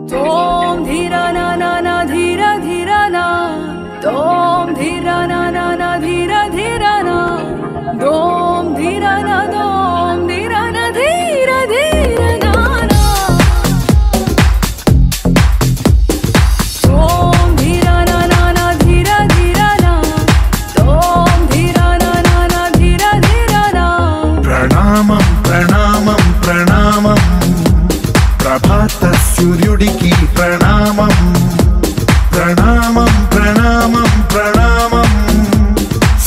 Tom dhira na na na dhira dhira na, Tom dhira na na na dhira dhira na, Tom dhira na dhira dhira na na. Tom dhira na na dhira dhira na, Tom dhira na na dhira dhira na. Pranamam pranamam pranamam, Prabhata Suryudiki pranamam. Pranamam pranamam pranamam,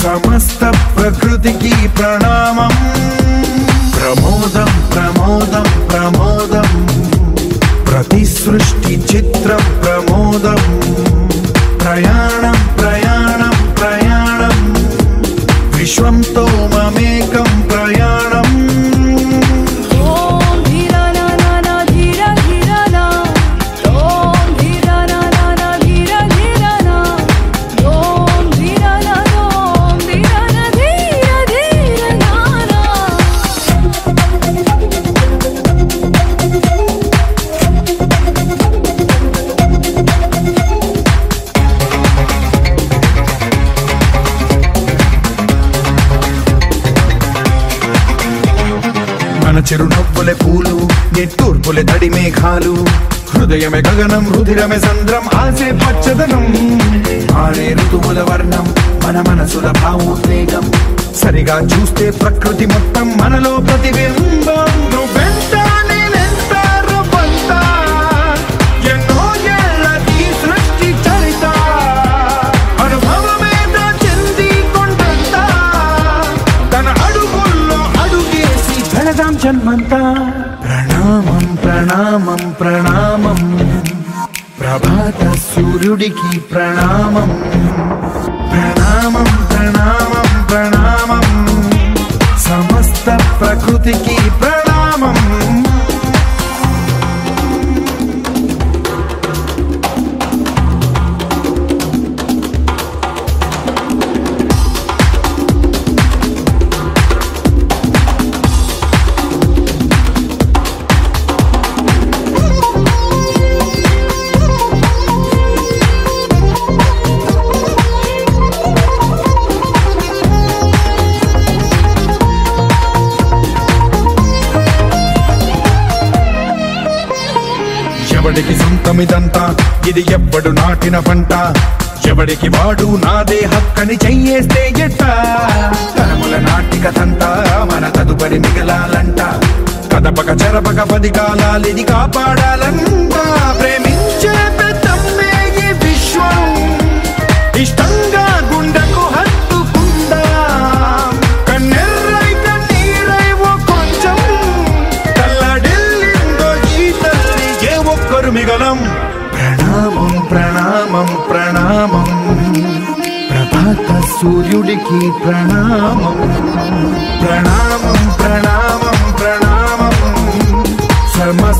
Samasta Prakrutiki pranamam. Pramodam pramodam pramodam, Pratisrushti chitram pramodam. Prayanam prayanam prayanam, Vishwam tomamekam prayanam. చిరునవ్వులే పూలు నిట్టూర్పులే తడి మేఘాలు, హృదయమే గగనం రుధిరమే సంద్రం ఆసే పచ్చదనం. ఆరే ఋతువుల వర్ణం మన మనసుల భావోద్వేగం, సరిగా చూస్తే ప్రకృతి మొత్తం మనలో ప్రతిబింబం. నువ్వెంత నేనెంత రూపంత, ఎన్నో ఏళ్ళది సృష్టి చరిత, అనుభవమేద చెంది కొండంత, తన అడుగుల్లో అడుగేసి జనదాం జన్మంతా. ప్రణామం ప్రణామం ప్రణామం, ప్రభాత సూర్యుడికి ప్రణామం. ప్రణామం ప్రణామం ప్రణామం, సమస్త ప్రకృతికి ప్రణామం. ఎవడికి సొంతమిదంతా, ఇది ఎవ్వడు నాటిన పంట, ఎవడికి వాడు నాదే హక్కని చెయ్యేస్తే ఎట్ట. తరముల నాటికతంతా మన తదుపరి మిగలాలంట, కదపక చెరపక 10 కాలాలిది కాపాడాలంట. ప్రేమించే పెద్దమ్మే ఈ విశ్వం, ఇష్టంగా గుండెకు హత్తుకుందా, కన్నెర్రై కన్నీరై ఓ కొంచెం తల్లడిల్లిందో ఈ తల్లి ఏ ఒక్కరు మిగలం. ప్రణామం ప్రణామం ప్రణామం, ప్రభాత సూర్యుడికి ప్రణామం. ప్రణామం ప్రణామం ప్రణామం, సమస్త